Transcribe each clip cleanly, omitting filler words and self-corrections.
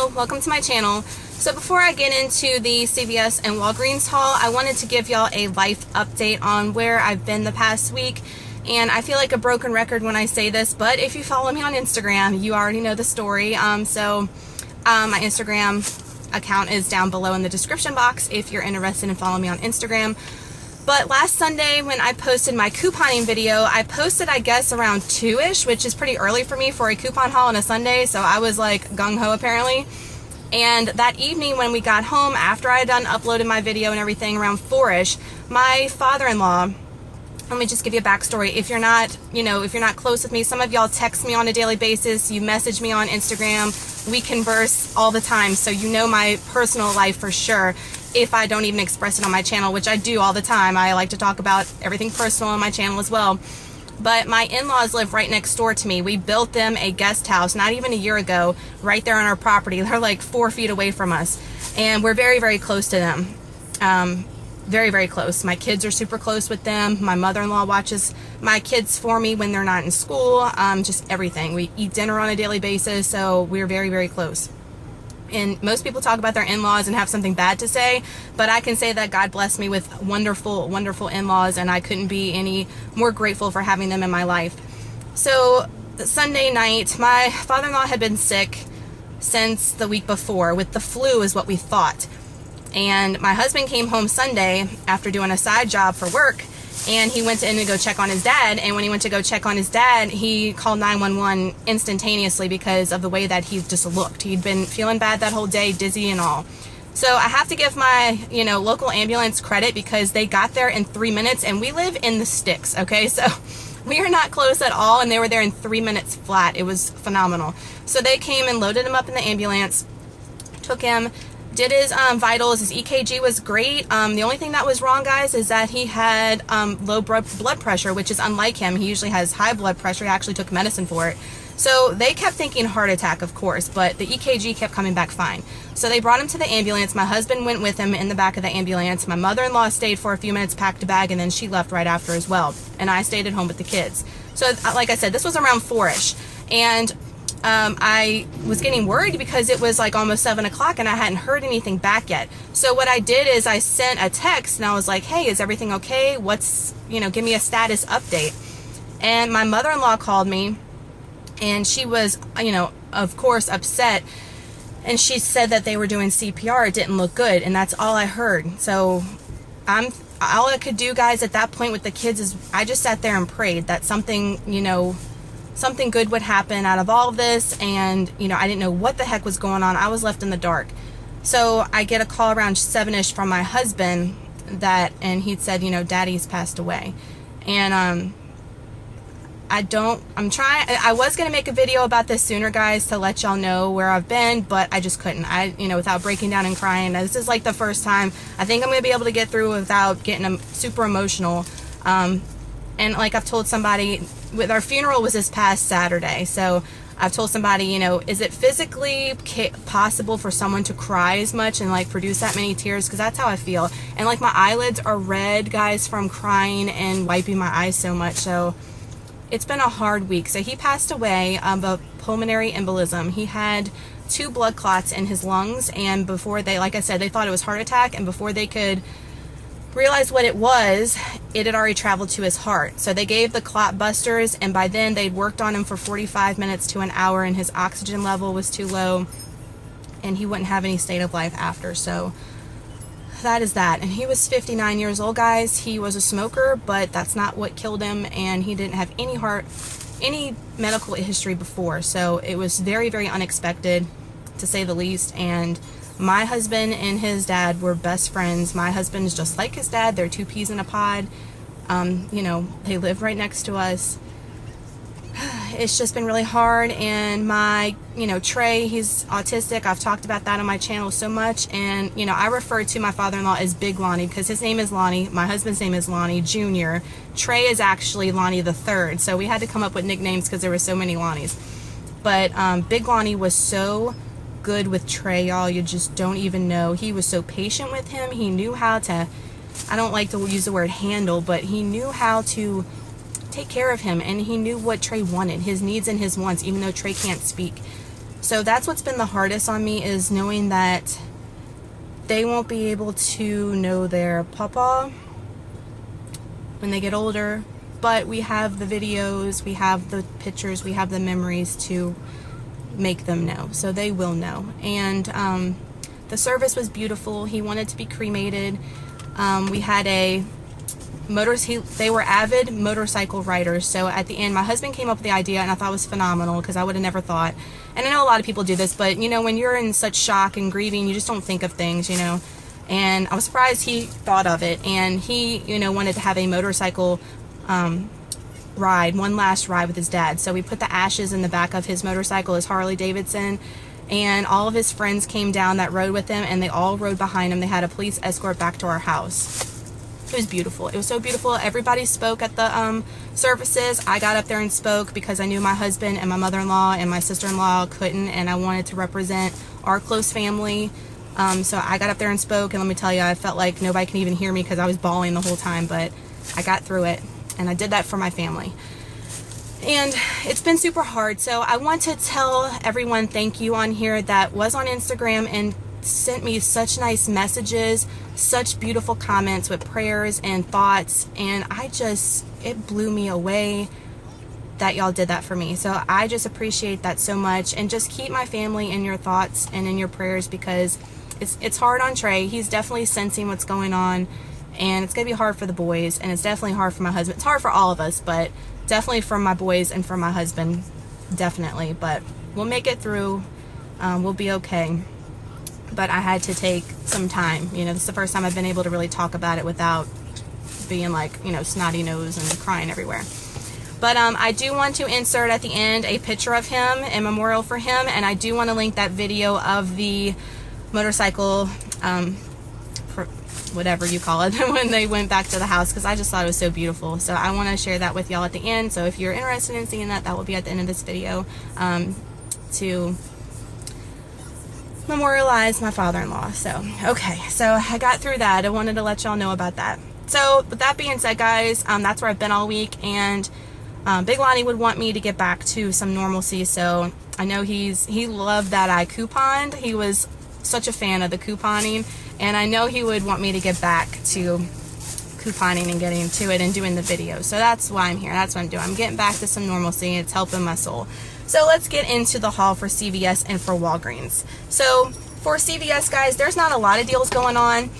Hello, welcome to my channel. So before I get into the CVS and Walgreens haul, I wanted to give y'all a life update on where I've been the past week. And I feel like a broken record when I say this, but if you follow me on Instagram, you already know the story. My Instagram account is down below in the description box if you're interested in following me on Instagram. But last Sunday when I posted my couponing video, I posted I guess around 2-ish, which is pretty early for me for a coupon haul on a Sunday, so I was like gung-ho apparently. And that evening when we got home, after I had uploaded my video and everything around 4-ish, my father-in-law, let me just give you a backstory. If you're not close with me, some of y'all text me on a daily basis, you message me on Instagram, we converse all the time, so you know my personal life for sure. If I don't even express it on my channel, which I do all the time. I like to talk about everything personal on my channel as well. But my in-laws live right next door to me. We built them a guest house not even a year ago, right there on our property. They're like 4 feet away from us. And we're very, very close to them. Very, very close. My kids are super close with them. My mother-in-law watches my kids for me when they're not in school. Just everything. We eat dinner on a daily basis, so we're very, very close. And most people talk about their in-laws and have something bad to say, but I can say that God blessed me with wonderful, wonderful in-laws, and I couldn't be any more grateful for having them in my life. So Sunday night, my father-in-law had been sick since the week before, with the flu is what we thought. And my husband came home Sunday after doing a side job for work, and he went in to go check on his dad. And when he went to go check on his dad, he called 911 instantaneously because of the way that he just looked. He'd been feeling bad that whole day, dizzy and all. So I have to give my, local ambulance credit because they got there in 3 minutes, and we live in the sticks, okay? So we are not close at all, and they were there in 3 minutes flat. It was phenomenal. So they came and loaded him up in the ambulance, took him, did his vitals. His EKG was great. The only thing that was wrong, guys, is that he had low blood pressure, which is unlike him. He usually has high blood pressure. He actually took medicine for it. So they kept thinking heart attack, of course, but the EKG kept coming back fine. So they brought him to the ambulance. My husband went with him in the back of the ambulance. My mother-in-law stayed for a few minutes, packed a bag, and then she left right after as well. And I stayed at home with the kids. So like I said, this was around 4-ish. And I was getting worried because it was like almost 7 o'clock and I hadn't heard anything back yet. So what I did is I sent a text and I was like, hey, is everything okay? Give me a status update. And my mother-in-law called me and she was, of course upset. And she said that they were doing CPR. It didn't look good. And that's all I heard. So all I could do, guys, at that point with the kids is I just sat there and prayed that something good would happen out of all of this. And I didn't know what the heck was going on. I was left in the dark. So I get a call around 7-ish from my husband and he'd said, Daddy's passed away. And I was going to make a video about this sooner, guys, to let y'all know where I've been, but I just couldn't. Without breaking down and crying. This is like the first time I think I'm going to be able to get through without getting super emotional. And like I've told somebody, with our funeral was this past Saturday, so I've told somebody, is it physically possible for someone to cry as much and like produce that many tears? Because that's how I feel. And like my eyelids are red, guys, from crying and wiping my eyes so much. So it's been a hard week. So he passed away of a pulmonary embolism. He had 2 blood clots in his lungs, and before like I said, they thought it was heart attack, and before they could realized what it was, it had already traveled to his heart. So they gave the clot busters, and by then they'd worked on him for 45 minutes to an hour, and his oxygen level was too low, and he wouldn't have any state of life after. So that is that. And he was 59 years old, guys. He was a smoker, but that's not what killed him, and he didn't have any medical history before. So it was very, very unexpected, to say the least. And my husband and his dad were best friends. My husband is just like his dad. They're 2 peas in a pod. They live right next to us. It's just been really hard. And my, Trey, he's autistic. I've talked about that on my channel so much. And, I refer to my father-in-law as Big Lonnie because his name is Lonnie. My husband's name is Lonnie Jr. Trey is actually Lonnie the Third. So we had to come up with nicknames because there were so many Lonnies. But Big Lonnie was so good with Trey, y'all. You just don't even know. He was so patient with him. He knew how to, I don't like to use the word handle, but he knew how to take care of him, and he knew what Trey wanted, his needs and his wants, even though Trey can't speak. So that's what's been the hardest on me, is knowing that they won't be able to know their papa when they get older. But we have the videos, we have the pictures, we have the memories to make them know. So they will know. And the service was beautiful. He wanted to be cremated. We had a they were avid motorcycle riders. So at the end, my husband came up with the idea, and I thought it was phenomenal, because I would have never thought. And I know a lot of people do this, but you know, when you're in such shock and grieving, you just don't think of things, you know. And I was surprised he thought of it, and he, you know, wanted to have a motorcycle ride, one last ride with his dad. So we put the ashes in the back of his motorcycle, his Harley Davidson, and all of his friends came down that rode with him, and they all rode behind him. They had a police escort back to our house. It was beautiful. It was so beautiful. Everybody spoke at the services. I got up there and spoke because I knew my husband and my mother-in-law and my sister-in-law couldn't, and I wanted to represent our close family. So I got up there and spoke, and let me tell you, I felt like nobody can even hear me because I was bawling the whole time, but I got through it, and I did that for my family. And it's been super hard. So I want to tell everyone thank you on here that was on Instagram and sent me such nice messages, such beautiful comments with prayers and thoughts, and it blew me away that y'all did that for me. So I just appreciate that so much, and just keep my family in your thoughts and in your prayers, because it's hard on Trey. He's definitely sensing what's going on, and it's gonna be hard for the boys, and it's definitely hard for my husband. It's hard for all of us, but definitely for my boys and for my husband, definitely. But we'll make it through. We'll be okay. But I had to take some time. You know, this is the first time I've been able to really talk about it without being like, you know, snotty nose and crying everywhere. But I do want to insert at the end a picture of him, a memorial for him, and I do want to link that video of the motorcycle, whatever you call it, when they went back to the house, because I just thought it was so beautiful. So I want to share that with y'all at the end. So if you're interested in seeing that, that will be at the end of this video, to memorialize my father-in-law. So okay, so I got through that. I wanted to let y'all know about that. So with that being said, guys, that's where I've been all week, and Big Lonnie would want me to get back to some normalcy. So I know he loved that I couponed. He was such a fan of the couponing, and I know he would want me to get back to couponing and getting to it and doing the video. So that's why I'm here. That's what I'm doing. I'm getting back to some normalcy, and it's helping my soul. So let's get into the haul for CVS and for Walgreens. So for CVS, guys, there's not a lot of deals going on,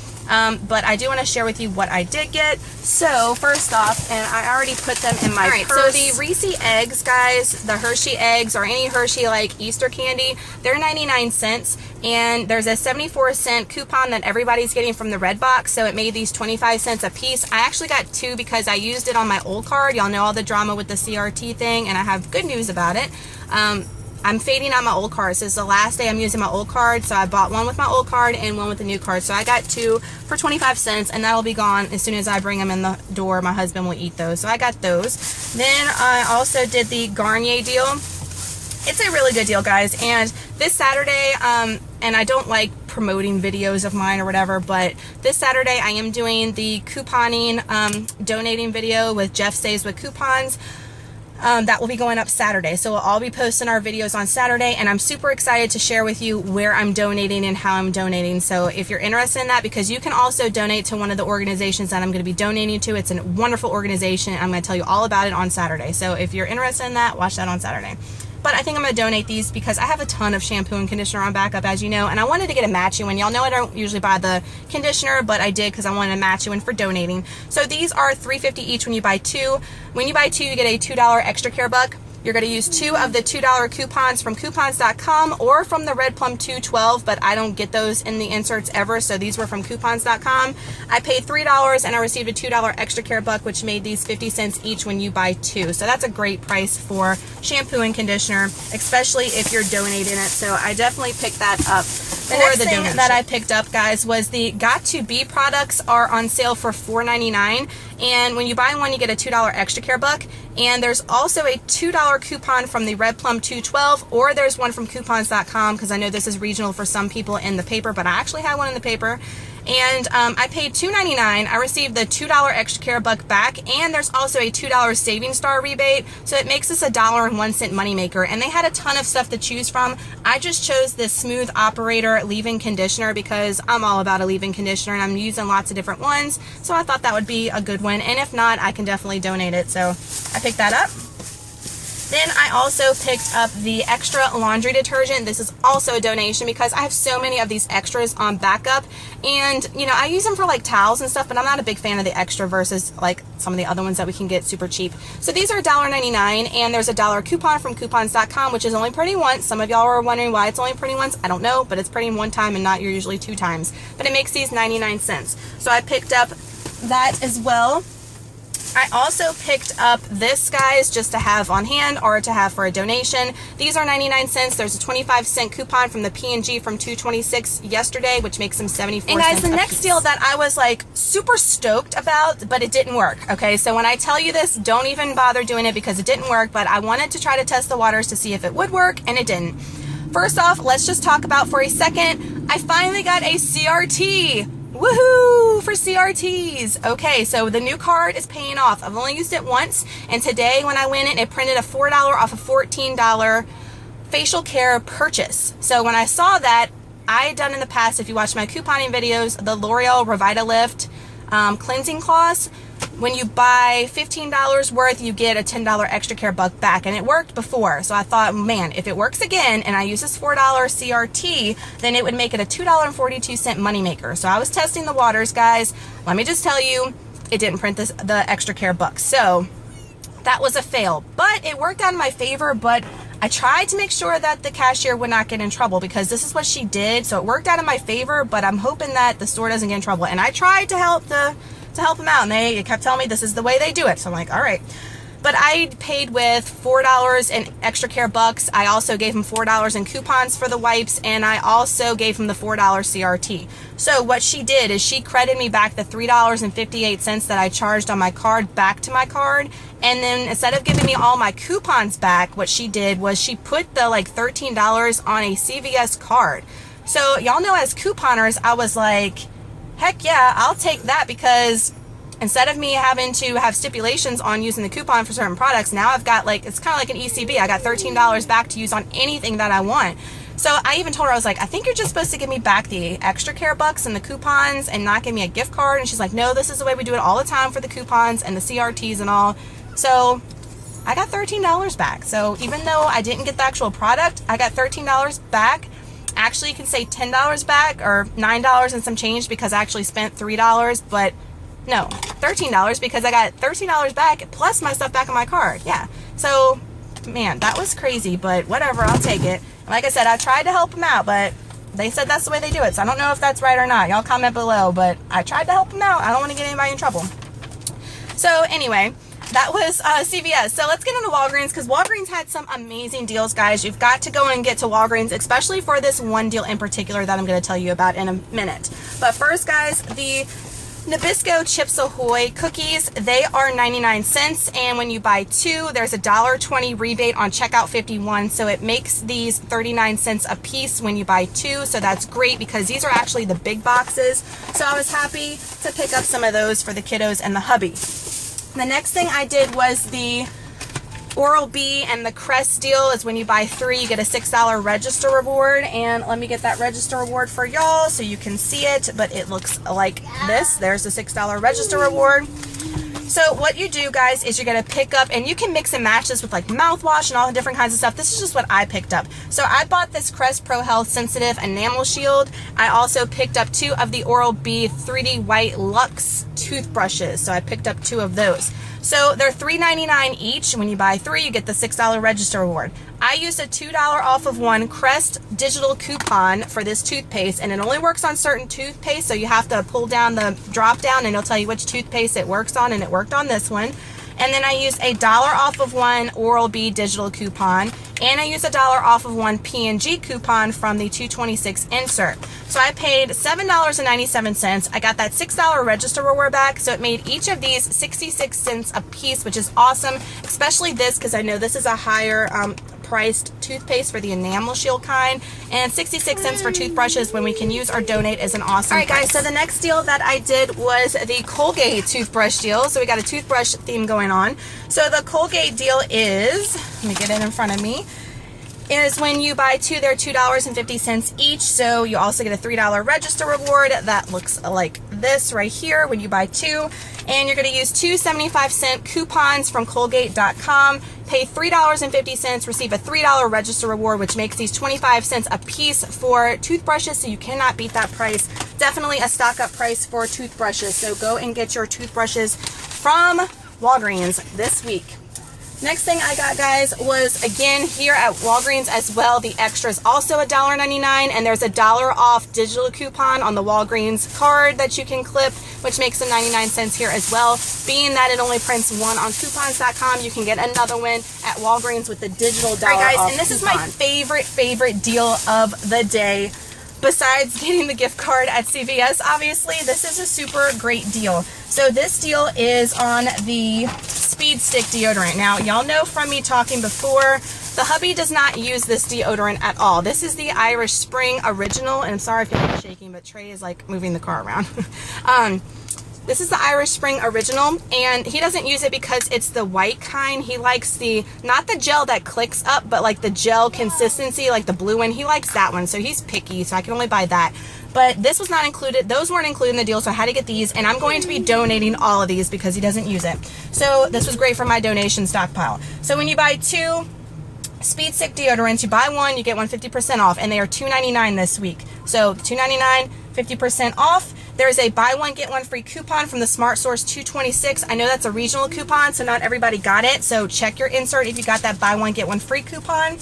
but I do want to share with you what I did get. So first off, and I already put them in my purse. So the Reese eggs, guys, the Hershey eggs, or any Hershey like Easter candy, they're 99 cents. And there's a 74-cent coupon that everybody's getting from the red box, so it made these 25 cents a piece. I actually got 2 because I used it on my old card. Y'all know all the drama with the CRT thing, and I have good news about it. I'm fading out my old card. So this is the last day I'm using my old card, so I bought one with my old card and one with the new card. So I got 2 for 25 cents, and that'll be gone as soon as I bring them in the door. My husband will eat those. So I got those. Then I also did the Garnier deal. It's a really good deal, guys. And this Saturday, and I don't like promoting videos of mine or whatever, but this Saturday I am doing the couponing, donating video with Jeff Saves with Coupons. That will be going up Saturday. So we'll all be posting our videos on Saturday, and I'm super excited to share with you where I'm donating and how I'm donating. So if you're interested in that, because you can also donate to one of the organizations that I'm going to be donating to. It's a wonderful organization. I'm going to tell you all about it on Saturday. So if you're interested in that, watch that on Saturday. But I think I'm going to donate these because I have a ton of shampoo and conditioner on backup, as you know, and I wanted to get a matching one. Y'all know I don't usually buy the conditioner, but I did because I wanted a matching one for donating. So these are $3.50 each when you buy 2. When you buy 2, you get a $2 extra care buck. You're going to use 2 of the $2 coupons from coupons.com or from the Red Plum 212, but I don't get those in the inserts ever, so these were from coupons.com. I paid $3 and I received a $2 extra care buck, which made these 50 cents each when you buy 2. So that's a great price for shampoo and conditioner, especially if you're donating it. So I definitely picked that up. The next thing that I picked up, guys, was the Got2b products are on sale for $4.99, and when you buy one, you get a $2 extra care buck. And there's also a $2 coupon from the Red Plum 212, or there's one from coupons.com, because I know this is regional for some people in the paper, but I actually had one in the paper. and I paid $2.99. I received the $2 extra care buck back, and there's also a $2 saving star rebate, so it makes this a $1.01 moneymaker. And they had a ton of stuff to choose from. I just chose this Smooth Operator leave-in conditioner because I'm all about a leave-in conditioner, and I'm using lots of different ones, so I thought that would be a good one. And if not, I can definitely donate it. So I picked that up. Then I also picked up the extra laundry detergent. This is also a donation because I have so many of these extras on backup, and you know, I use them for like towels and stuff, but I'm not a big fan of the extra versus like some of the other ones that we can get super cheap. So these are $1.99, and there's a $1 coupon from coupons.com, which is only printing once. Some of y'all are wondering why it's only printing once. I don't know, but it's printing one time and not usually 2 times. But it makes these 99 cents. So I picked up that as well. I also picked up this, guys, just to have on hand or to have for a donation. These are 99 cents. There's a 25-cent coupon from the P&G from $2.26 yesterday, which makes them 74 cents. And guys, the next deal that I was like super stoked about, but it didn't work. Okay, so when I tell you this, don't even bother doing it because it didn't work, but I wanted to try to test the waters to see if it would work, and it didn't. First off, let's just talk about for a second, I finally got a CRT. Woohoo for CRTs. Okay, so the new card is paying off. I've only used it once, and today when I went in, it printed a $4 off a $14 facial care purchase. So when I saw that, I had done in the past, if you watch my couponing videos, the L'Oreal Revitalift cleansing cloths. When you buy $15 worth, you get a $10 extra care buck back, and it worked before. So I thought, man, if it works again and I use this $4 CRT, then it would make it a $2.42 moneymaker. So I was testing the waters, guys. Let me just tell you, it didn't print the extra care buck. So that was a fail, but it worked out in my favor. But I tried to make sure that the cashier would not get in trouble because this is what she did. So it worked out in my favor, but I'm hoping that the store doesn't get in trouble. And I tried to help them out, and they kept telling me this is the way they do it. So I'm like, all right. But I paid with $4 in extra care bucks. I also gave him $4 in coupons for the wipes, and I also gave him the $4 CRT. So what she did is she credited me back the $3.58 that I charged on my card back to my card. And then instead of giving me all my coupons back, what she did was she put the like $13 on a CVS card. So y'all know, as couponers, I was like, heck yeah, I'll take that, because instead of me having to have stipulations on using the coupon for certain products, now I've got like, it's kind of like an ECB. I got $13 back to use on anything that I want. So I even told her, I was like, I think you're just supposed to give me back the extra care bucks and the coupons and not give me a gift card. And she's like, no, this is the way we do it all the time for the coupons and the CRTs and all. So I got $13 back. So even though I didn't get the actual product, I got $13 back. Actually, you can say $10 back or $9 and some change because I actually spent $3, but no, $13 because I got $13 back plus my stuff back on my card. Yeah. So, man, that was crazy, but whatever, I'll take it. Like I said, I tried to help them out, but they said that's the way they do it. So I don't know if that's right or not. Y'all comment below, but I tried to help them out. I don't want to get anybody in trouble. So anyway, that was CVS. So let's get into Walgreens, because Walgreens had some amazing deals, guys. You've got to go and get to Walgreens, especially for this one deal in particular that I'm going to tell you about in a minute. But first, guys, the Nabisco Chips Ahoy cookies, they are 99 cents, and when you buy 2, there's a $1.20 rebate on checkout 51, so it makes these 39 cents a piece when you buy 2. So that's great because these are actually the big boxes. So I was happy to pick up some of those for the kiddos and the hubby. The next thing I did was the Oral-B and the Crest deal. Is when you buy 3, you get a $6 register reward. And let me get that register reward for y'all so you can see it, but it looks like this. There's the $6 register reward. So what you do, guys, is you're going to pick up, and you can mix and match this with like mouthwash and all the different kinds of stuff. This is just what I picked up. So I bought this Crest Pro Health Sensitive Enamel Shield. I also picked up 2 of the Oral-B 3D White Luxe toothbrushes. So I picked up 2 of those. So they're $3.99 each. When you buy 3, you get the $6 register reward. I used a $2 off of 1 Crest digital coupon for this toothpaste, and it only works on certain toothpaste, so you have to pull down the drop down and it'll tell you which toothpaste it works on, and it worked on this one. And then I used a $1 off of 1 Oral-B digital coupon, and I used a $1 off of 1 P&G coupon from the $2.26 insert. So I paid $7.97. I got that $6 register reward back, so it made each of these 66 cents a piece, which is awesome, especially this, because I know this is a higher priced toothpaste for the enamel shield kind, and 66 cents for toothbrushes when we can use or donate is an awesome price. Alright guys, so the next deal that I did was the Colgate toothbrush deal. So we got a toothbrush theme going on. So the Colgate deal is, let me get it in front of me, is when you buy two, they're $2.50 each. So you also get a $3 register reward that looks like this right here when you buy two. And you're going to use two 75-cent coupons from Colgate.com. Pay $3.50, receive a $3 register reward, which makes these 25 cents a piece for toothbrushes. So you cannot beat that price. Definitely a stock up price for toothbrushes. So go and get your toothbrushes from Walgreens this week. Next thing I got, guys, was again here at Walgreens as well. The extra is also $1.99, and there's a $1 off digital coupon on the Walgreens card that you can clip, which makes them 99 cents here as well. Being that it only prints one on coupons.com, you can get another one at Walgreens with the digital $1 Alright, guys, off and this coupon. is my favorite deal of the day. Besides getting the gift card at CVS, obviously, this is a super great deal. So this deal is on the Speed Stick deodorant. Now, y'all know from me talking before, the hubby does not use this deodorant at all. This is the Irish Spring Original, and I'm sorry if you're shaking, but Trey is like moving the car around. This is the Irish Spring Original, and he doesn't use it because it's the white kind. He likes the, not the gel that clicks up, but like the gel consistency, like the blue one. He likes that one, so he's picky, so I can only buy that. But this was not included. Those weren't included in the deal, so I had to get these, and I'm going to be donating all of these because he doesn't use it. So this was great for my donation stockpile. So when you buy two Speed Stick deodorants, you buy one, you get one 50% off, and they are $2.99 this week. So $2.99, 50% off. There's a buy one get one free coupon from the Smart Source 226. I know that's a regional coupon, so not everybody got it. So check your insert if you got that buy one get one free coupon.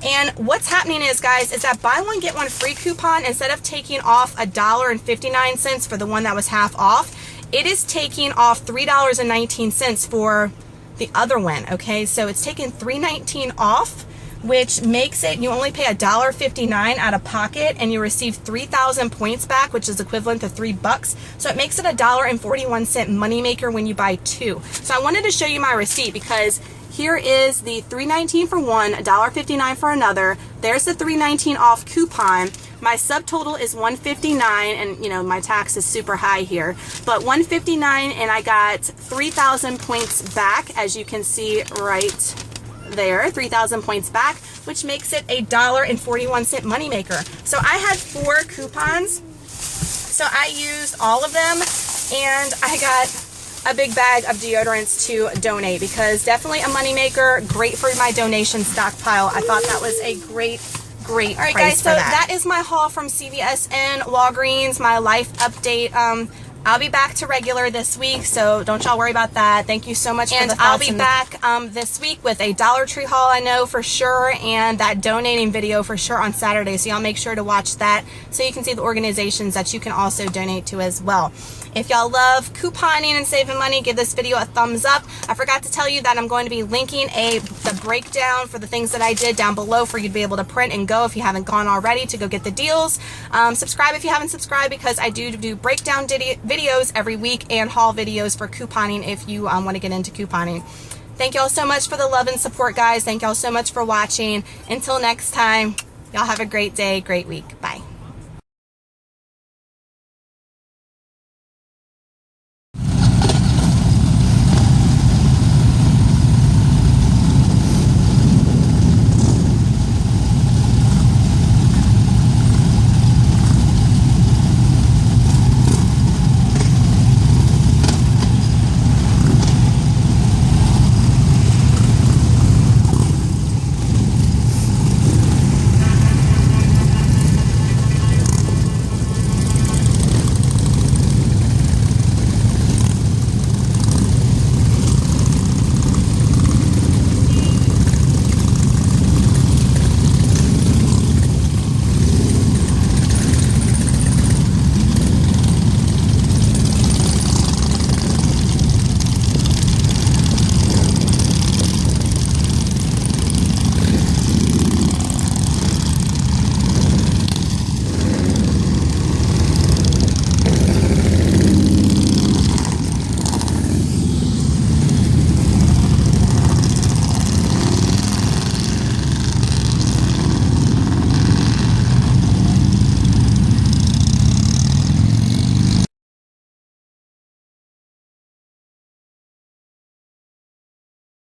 And what's happening is, guys, is that buy one get one free coupon, instead of taking off $1.59 for the one that was half off, it is taking off $3.19 for the other one. Okay, so it's taking $3.19 off, which makes it, you only pay $1.59 out of pocket, and you receive 3,000 points back, which is equivalent to $3. So it makes it $1.41 moneymaker when you buy two. So I wanted to show you my receipt, because here is the $3.19 for one, $1.59 for another. There's the $3.19 off coupon. My subtotal is $159, and you know my tax is super high here, but $159, and I got 3,000 points back, as you can see right there, 3,000 points back, which makes it $1.41 moneymaker. So I had 4 coupons, so I used all of them, and I got a big bag of deodorants to donate, because definitely a moneymaker, great for my donation stockpile. I thought that was a great All right, price guys, for so that is my haul from CVS and Walgreens, my life update. I'll be back to regular this week, so don't y'all worry about that. Thank you so much for the thoughts. And I'll be back this week with a Dollar Tree haul, I know for sure, and that donating video for sure on Saturday. So y'all make sure to watch that so you can see the organizations that you can also donate to as well. If y'all love couponing and saving money, give this video a thumbs up. I forgot to tell you that I'm going to be linking the breakdown for the things that I did down below for you to be able to print and go if you haven't gone already to go get the deals. Subscribe if you haven't subscribed, because I do breakdown videos every week and haul videos for couponing if you want to get into couponing. Thank y'all so much for the love and support, guys. Thank y'all so much for watching. Until next time, y'all have a great day, great week.